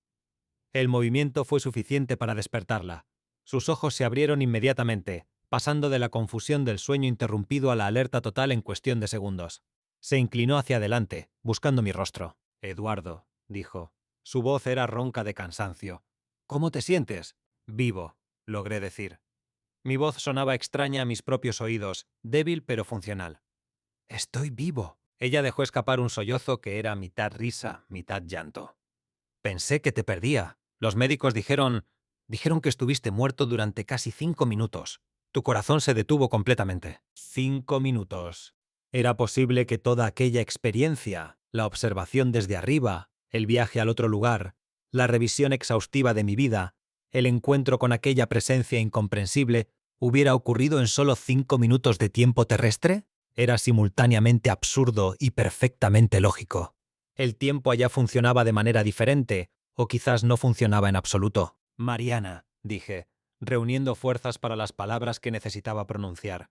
S1: El movimiento fue suficiente para despertarla. Sus ojos se abrieron inmediatamente, pasando de la confusión del sueño interrumpido a la alerta total en cuestión de segundos. Se inclinó hacia adelante, buscando mi rostro. Eduardo, dijo. Su voz era ronca de cansancio. ¿Cómo te sientes? Vivo, logré decir. Mi voz sonaba extraña a mis propios oídos, débil pero funcional. Estoy vivo. Ella dejó escapar un sollozo que era mitad risa, mitad llanto. Pensé que te perdía. Los médicos dijeron que estuviste muerto durante casi 5 minutos. Tu corazón se detuvo completamente. 5 minutos. Era posible que toda aquella experiencia, la observación desde arriba, el viaje al otro lugar, la revisión exhaustiva de mi vida, el encuentro con aquella presencia incomprensible, hubiera ocurrido en solo 5 minutos de tiempo terrestre? Era simultáneamente absurdo y perfectamente lógico. El tiempo allá funcionaba de manera diferente, o quizás no funcionaba en absoluto. Mariana, dije, reuniendo fuerzas para las palabras que necesitaba pronunciar.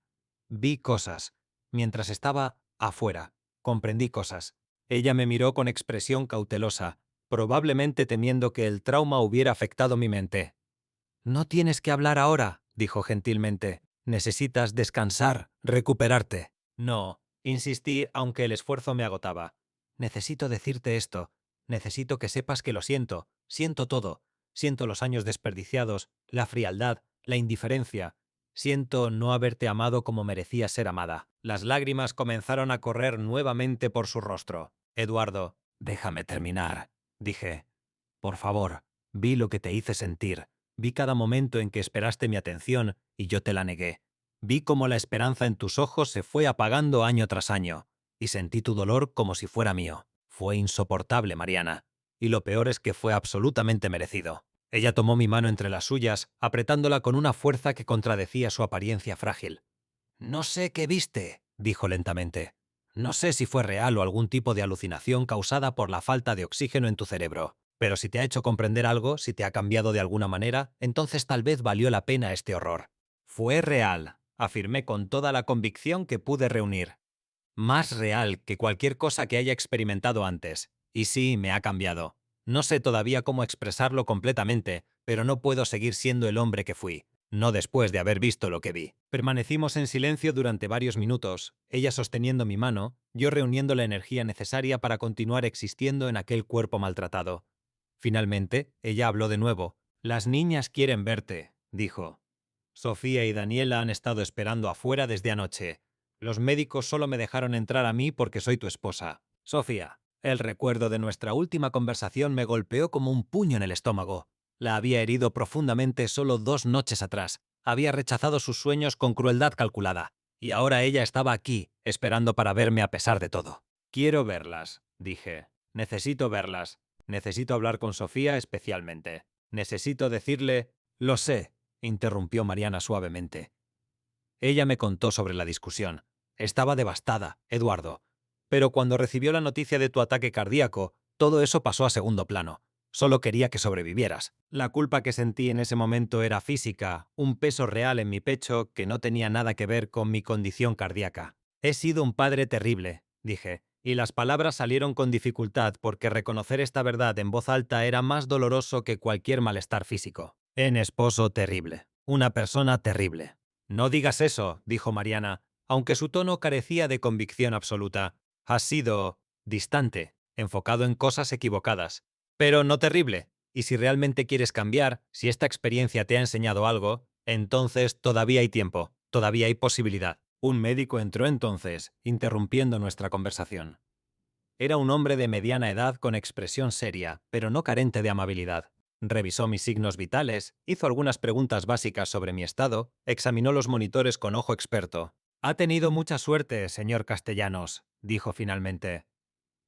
S1: Vi cosas. Mientras estaba afuera, comprendí cosas. Ella me miró con expresión cautelosa, probablemente temiendo que el trauma hubiera afectado mi mente. No tienes que hablar ahora, dijo gentilmente. Necesitas descansar, recuperarte. No, insistí, aunque el esfuerzo me agotaba. Necesito decirte esto. Necesito que sepas que lo siento. Siento todo. Siento los años desperdiciados, la frialdad, la indiferencia. Siento no haberte amado como merecías ser amada. Las lágrimas comenzaron a correr nuevamente por su rostro. Eduardo, déjame terminar, dije. Por favor, vi lo que te hice sentir. Vi cada momento en que esperaste mi atención y yo te la negué. Vi cómo la esperanza en tus ojos se fue apagando año tras año, y sentí tu dolor como si fuera mío. Fue insoportable, Mariana. Y lo peor es que fue absolutamente merecido. Ella tomó mi mano entre las suyas, apretándola con una fuerza que contradecía su apariencia frágil. No sé qué viste, dijo lentamente. No sé si fue real o algún tipo de alucinación causada por la falta de oxígeno en tu cerebro. Pero si te ha hecho comprender algo, si te ha cambiado de alguna manera, entonces tal vez valió la pena este horror. Fue real, afirmé con toda la convicción que pude reunir. Más real que cualquier cosa que haya experimentado antes. Y sí, me ha cambiado. No sé todavía cómo expresarlo completamente, pero no puedo seguir siendo el hombre que fui. No después de haber visto lo que vi. Permanecimos en silencio durante varios minutos, ella sosteniendo mi mano, yo reuniendo la energía necesaria para continuar existiendo en aquel cuerpo maltratado. Finalmente, ella habló de nuevo. Las niñas quieren verte, dijo. Sofía y Daniela han estado esperando afuera desde anoche. Los médicos solo me dejaron entrar a mí porque soy tu esposa. Sofía, el recuerdo de nuestra última conversación me golpeó como un puño en el estómago. La había herido profundamente solo 2 noches atrás. Había rechazado sus sueños con crueldad calculada. Y ahora ella estaba aquí, esperando para verme a pesar de todo. Quiero verlas, dije. Necesito verlas. Necesito hablar con Sofía especialmente. Necesito decirle... Lo sé, interrumpió Mariana suavemente. Ella me contó sobre la discusión. Estaba devastada, Eduardo. Pero cuando recibió la noticia de tu ataque cardíaco, todo eso pasó a segundo plano. Solo quería que sobrevivieras. La culpa que sentí en ese momento era física, un peso real en mi pecho que no tenía nada que ver con mi condición cardíaca. He sido un padre terrible, dije, y las palabras salieron con dificultad porque reconocer esta verdad en voz alta era más doloroso que cualquier malestar físico. Un esposo terrible. Una persona terrible. No digas eso, dijo Mariana, aunque su tono carecía de convicción absoluta. Has sido distante, enfocado en cosas equivocadas. Pero no terrible. Y si realmente quieres cambiar, si esta experiencia te ha enseñado algo, entonces todavía hay tiempo, todavía hay posibilidad. Un médico entró entonces, interrumpiendo nuestra conversación. Era un hombre de mediana edad con expresión seria, pero no carente de amabilidad. Revisó mis signos vitales, hizo algunas preguntas básicas sobre mi estado, examinó los monitores con ojo experto. Ha tenido mucha suerte, señor Castellanos, dijo finalmente.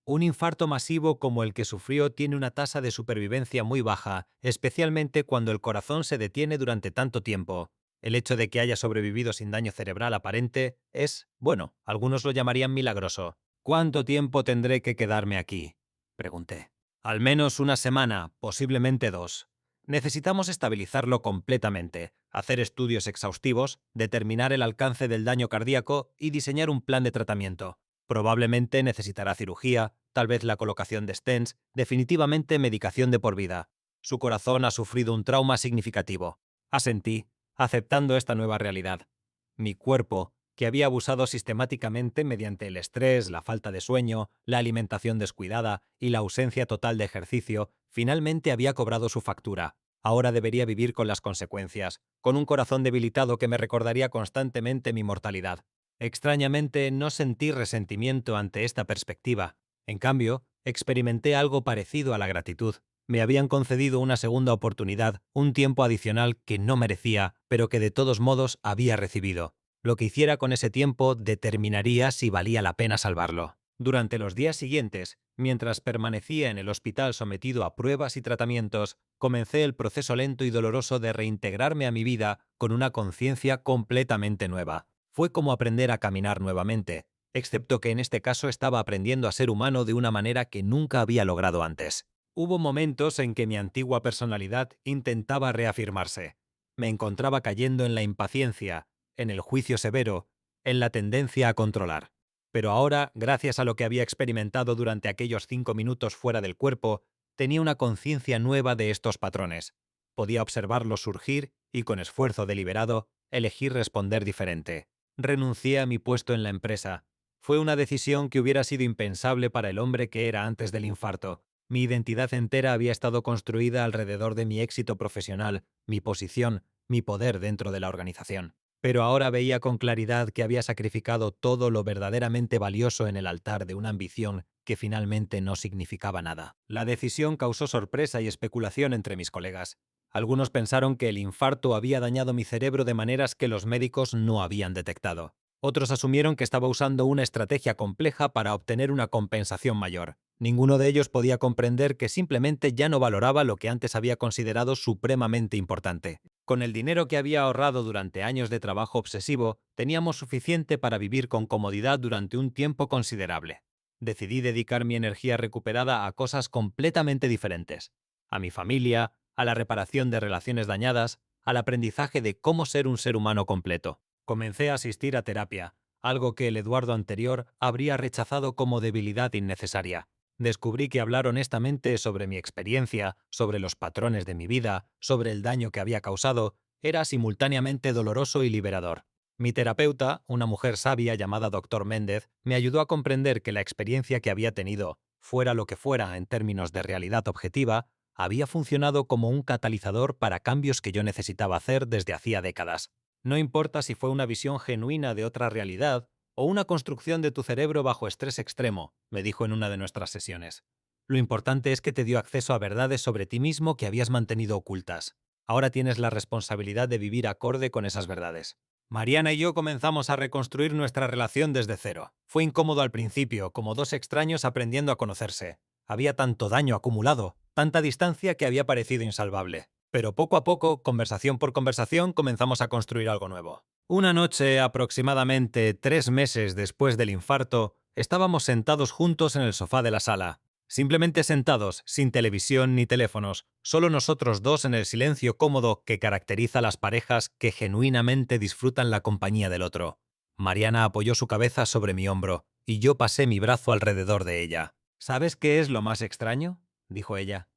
S1: Un infarto masivo como el que sufrió tiene una tasa de supervivencia muy baja, especialmente cuando el corazón se detiene durante tanto tiempo. El hecho de que haya sobrevivido sin daño cerebral aparente es, bueno, algunos lo llamarían milagroso. ¿Cuánto tiempo tendré que quedarme aquí?, pregunté. Al menos una semana, posiblemente 2. Necesitamos estabilizarlo completamente, hacer estudios exhaustivos, determinar el alcance del daño cardíaco y diseñar un plan de tratamiento. Probablemente necesitará cirugía, tal vez la colocación de stents, definitivamente medicación de por vida. Su corazón ha sufrido un trauma significativo. Asentí, aceptando esta nueva realidad. Mi cuerpo, que había abusado sistemáticamente mediante el estrés, la falta de sueño, la alimentación descuidada y la ausencia total de ejercicio, finalmente había cobrado su factura. Ahora debería vivir con las consecuencias, con un corazón debilitado que me recordaría constantemente mi mortalidad. Extrañamente, no sentí resentimiento ante esta perspectiva. En cambio, experimenté algo parecido a la gratitud. Me habían concedido una segunda oportunidad, un tiempo adicional que no merecía, pero que de todos modos había recibido. Lo que hiciera con ese tiempo determinaría si valía la pena salvarlo. Durante los días siguientes, mientras permanecía en el hospital sometido a pruebas y tratamientos, comencé el proceso lento y doloroso de reintegrarme a mi vida con una conciencia completamente nueva. Fue como aprender a caminar nuevamente, excepto que en este caso estaba aprendiendo a ser humano de una manera que nunca había logrado antes. Hubo momentos en que mi antigua personalidad intentaba reafirmarse. Me encontraba cayendo en la impaciencia, en el juicio severo, en la tendencia a controlar. Pero ahora, gracias a lo que había experimentado durante aquellos 5 minutos fuera del cuerpo, tenía una conciencia nueva de estos patrones. Podía observarlos surgir y, con esfuerzo deliberado, elegir responder diferente. Renuncié a mi puesto en la empresa. Fue una decisión que hubiera sido impensable para el hombre que era antes del infarto. Mi identidad entera había estado construida alrededor de mi éxito profesional, mi posición, mi poder dentro de la organización. Pero ahora veía con claridad que había sacrificado todo lo verdaderamente valioso en el altar de una ambición que finalmente no significaba nada. La decisión causó sorpresa y especulación entre mis colegas. Algunos pensaron que el infarto había dañado mi cerebro de maneras que los médicos no habían detectado. Otros asumieron que estaba usando una estrategia compleja para obtener una compensación mayor. Ninguno de ellos podía comprender que simplemente ya no valoraba lo que antes había considerado supremamente importante. Con el dinero que había ahorrado durante años de trabajo obsesivo, teníamos suficiente para vivir con comodidad durante un tiempo considerable. Decidí dedicar mi energía recuperada a cosas completamente diferentes. A mi familia, a la reparación de relaciones dañadas, al aprendizaje de cómo ser un ser humano completo. Comencé a asistir a terapia, algo que el Eduardo anterior habría rechazado como debilidad innecesaria. Descubrí que hablar honestamente sobre mi experiencia, sobre los patrones de mi vida, sobre el daño que había causado, era simultáneamente doloroso y liberador. Mi terapeuta, una mujer sabia llamada Dr. Méndez, me ayudó a comprender que la experiencia que había tenido, fuera lo que fuera en términos de realidad objetiva, había funcionado como un catalizador para cambios que yo necesitaba hacer desde hacía décadas. No importa si fue una visión genuina de otra realidad o una construcción de tu cerebro bajo estrés extremo, me dijo en una de nuestras sesiones. Lo importante es que te dio acceso a verdades sobre ti mismo que habías mantenido ocultas. Ahora tienes la responsabilidad de vivir acorde con esas verdades. Mariana y yo comenzamos a reconstruir nuestra relación desde cero. Fue incómodo al principio, como dos extraños aprendiendo a conocerse. Había tanto daño acumulado, tanta distancia que había parecido insalvable. Pero poco a poco, conversación por conversación, comenzamos a construir algo nuevo. Una noche, aproximadamente 3 meses después del infarto, estábamos sentados juntos en el sofá de la sala. Simplemente sentados, sin televisión ni teléfonos, solo nosotros dos en el silencio cómodo que caracteriza a las parejas que genuinamente disfrutan la compañía del otro. Mariana apoyó su cabeza sobre mi hombro, y yo pasé mi brazo alrededor de ella. ¿Sabes qué es lo más extraño?, dijo ella.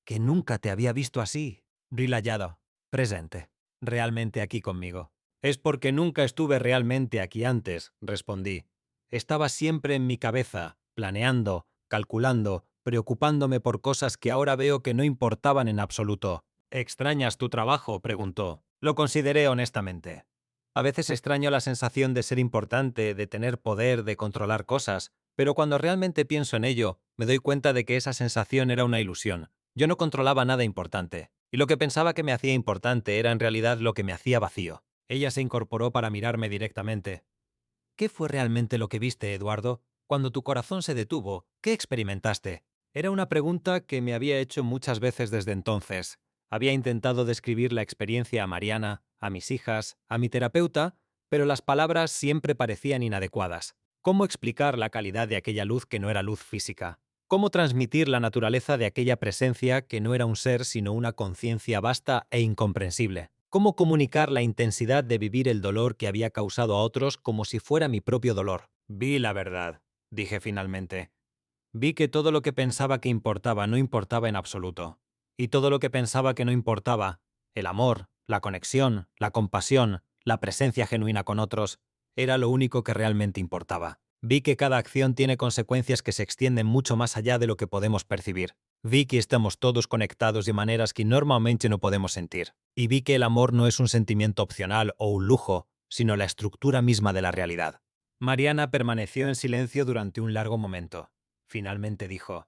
S1: Que nunca te había visto así, relayado, presente, realmente aquí conmigo. Es porque nunca estuve realmente aquí antes, respondí. Estaba siempre en mi cabeza, planeando, calculando, preocupándome por cosas que ahora veo que no importaban en absoluto. ¿Extrañas tu trabajo?, preguntó. Lo consideré honestamente. A veces extraño la sensación de ser importante, de tener poder, de controlar cosas, pero cuando realmente pienso en ello, me doy cuenta de que esa sensación era una ilusión. Yo no controlaba nada importante, y lo que pensaba que me hacía importante era en realidad lo que me hacía vacío. Ella se incorporó para mirarme directamente. ¿Qué fue realmente lo que viste, Eduardo? Cuando tu corazón se detuvo, ¿qué experimentaste? Era una pregunta que me había hecho muchas veces desde entonces. Había intentado describir la experiencia a Mariana, a mis hijas, a mi terapeuta, pero las palabras siempre parecían inadecuadas. ¿Cómo explicar la calidad de aquella luz que no era luz física? ¿Cómo transmitir la naturaleza de aquella presencia que no era un ser sino una conciencia vasta e incomprensible? ¿Cómo comunicar la intensidad de vivir el dolor que había causado a otros como si fuera mi propio dolor? Vi la verdad, dije finalmente. Vi que todo lo que pensaba que importaba no importaba en absoluto. Y todo lo que pensaba que no importaba, el amor, la conexión, la compasión, la presencia genuina con otros, era lo único que realmente importaba. Vi que cada acción tiene consecuencias que se extienden mucho más allá de lo que podemos percibir. Vi que estamos todos conectados de maneras que normalmente no podemos sentir. Y vi que el amor no es un sentimiento opcional o un lujo, sino la estructura misma de la realidad. Mariana permaneció en silencio durante un largo momento. Finalmente dijo: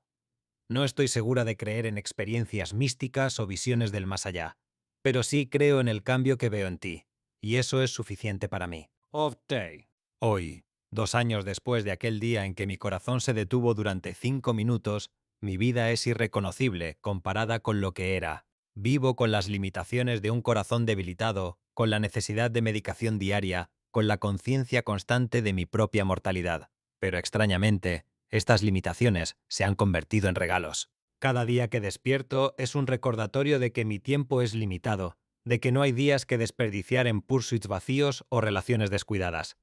S1: no estoy segura de creer en experiencias místicas o visiones del más allá, pero sí creo en el cambio que veo en ti, y eso es suficiente para mí. Of day. Hoy, 2 años después de aquel día en que mi corazón se detuvo durante 5 minutos, mi vida es irreconocible comparada con lo que era. Vivo con las limitaciones de un corazón debilitado, con la necesidad de medicación diaria, con la conciencia constante de mi propia mortalidad. Pero extrañamente, estas limitaciones se han convertido en regalos. Cada día que despierto es un recordatorio de que mi tiempo es limitado, de que no hay días que desperdiciar en pursuits vacíos o relaciones descuidadas.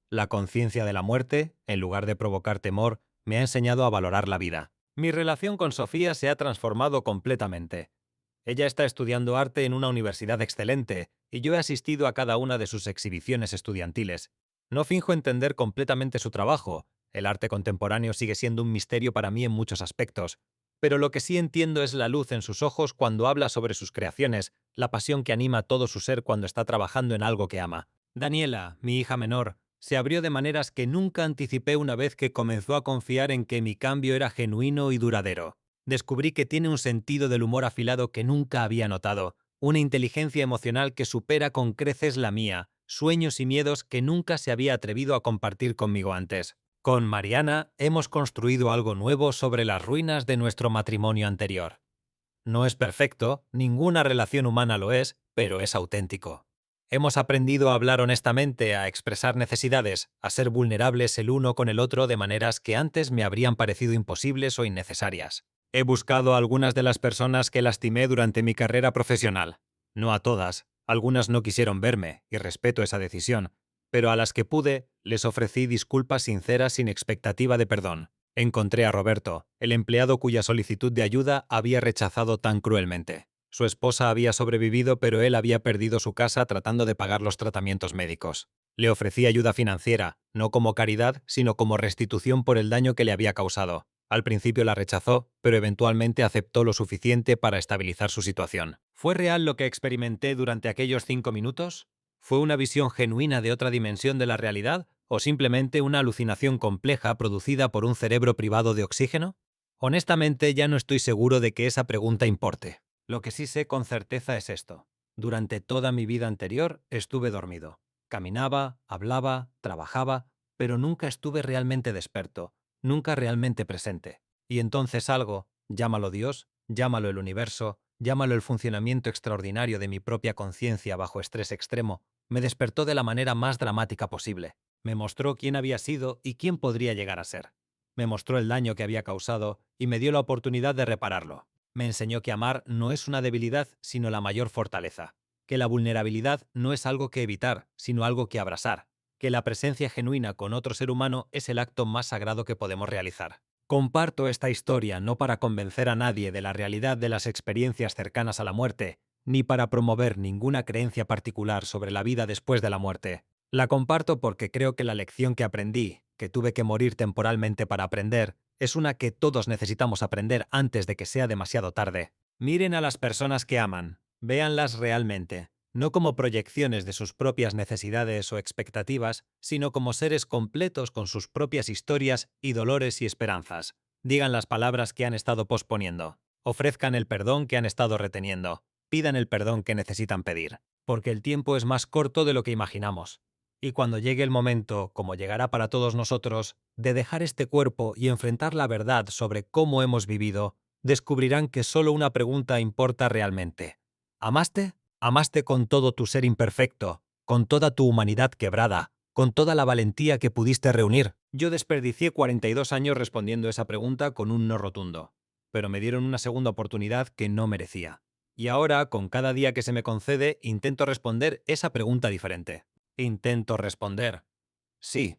S1: La conciencia de la muerte, en lugar de provocar temor, me ha enseñado a valorar la vida. Mi relación con Sofía se ha transformado completamente. Ella está estudiando arte en una universidad excelente, y yo he asistido a cada una de sus exhibiciones estudiantiles. No finjo entender completamente su trabajo. El arte contemporáneo sigue siendo un misterio para mí en muchos aspectos, pero lo que sí entiendo es la luz en sus ojos cuando habla sobre sus creaciones, la pasión que anima todo su ser cuando está trabajando en algo que ama. Daniela, mi hija menor, se abrió de maneras que nunca anticipé una vez que comenzó a confiar en que mi cambio era genuino y duradero. Descubrí que tiene un sentido del humor afilado que nunca había notado, una inteligencia emocional que supera con creces la mía, sueños y miedos que nunca se había atrevido a compartir conmigo antes. Con Mariana hemos construido algo nuevo sobre las ruinas de nuestro matrimonio anterior. No es perfecto, ninguna relación humana lo es, pero es auténtico. Hemos aprendido a hablar honestamente, a expresar necesidades, a ser vulnerables el uno con el otro de maneras que antes me habrían parecido imposibles o innecesarias. He buscado a algunas de las personas que lastimé durante mi carrera profesional. No a todas, algunas no quisieron verme, y respeto esa decisión, pero a las que pude, les ofrecí disculpas sinceras sin expectativa de perdón. Encontré a Roberto, el empleado cuya solicitud de ayuda había rechazado tan cruelmente. Su esposa había sobrevivido, pero él había perdido su casa tratando de pagar los tratamientos médicos. Le ofrecí ayuda financiera, no como caridad, sino como restitución por el daño que le había causado. Al principio la rechazó, pero eventualmente aceptó lo suficiente para estabilizar su situación. ¿Fue real lo que experimenté durante aquellos 5 minutos? ¿Fue una visión genuina de otra dimensión de la realidad o simplemente una alucinación compleja producida por un cerebro privado de oxígeno? Honestamente, ya no estoy seguro de que esa pregunta importe. Lo que sí sé con certeza es esto. Durante toda mi vida anterior estuve dormido. Caminaba, hablaba, trabajaba, pero nunca estuve realmente despierto, nunca realmente presente. Y entonces algo, llámalo Dios, llámalo el universo, llámalo el funcionamiento extraordinario de mi propia conciencia bajo estrés extremo, me despertó de la manera más dramática posible. Me mostró quién había sido y quién podría llegar a ser. Me mostró el daño que había causado y me dio la oportunidad de repararlo. Me enseñó que amar no es una debilidad, sino la mayor fortaleza. Que la vulnerabilidad no es algo que evitar, sino algo que abrazar. Que la presencia genuina con otro ser humano es el acto más sagrado que podemos realizar. Comparto esta historia no para convencer a nadie de la realidad de las experiencias cercanas a la muerte, ni para promover ninguna creencia particular sobre la vida después de la muerte. La comparto porque creo que la lección que aprendí, que tuve que morir temporalmente para aprender, es una que todos necesitamos aprender antes de que sea demasiado tarde. Miren a las personas que aman, véanlas realmente, no como proyecciones de sus propias necesidades o expectativas, sino como seres completos con sus propias historias y dolores y esperanzas. Digan las palabras que han estado posponiendo. Ofrezcan el perdón que han estado reteniendo. Pidan el perdón que necesitan pedir. Porque el tiempo es más corto de lo que imaginamos. Y cuando llegue el momento, como llegará para todos nosotros, de dejar este cuerpo y enfrentar la verdad sobre cómo hemos vivido, descubrirán que solo una pregunta importa realmente. ¿Amaste? ¿Amaste con todo tu ser imperfecto, con toda tu humanidad quebrada, con toda la valentía que pudiste reunir? Yo desperdicié 42 años respondiendo esa pregunta con un no rotundo, pero me dieron una segunda oportunidad que no merecía. Y ahora, con cada día que se me concede, intento responder esa pregunta diferente. Intento responder: sí,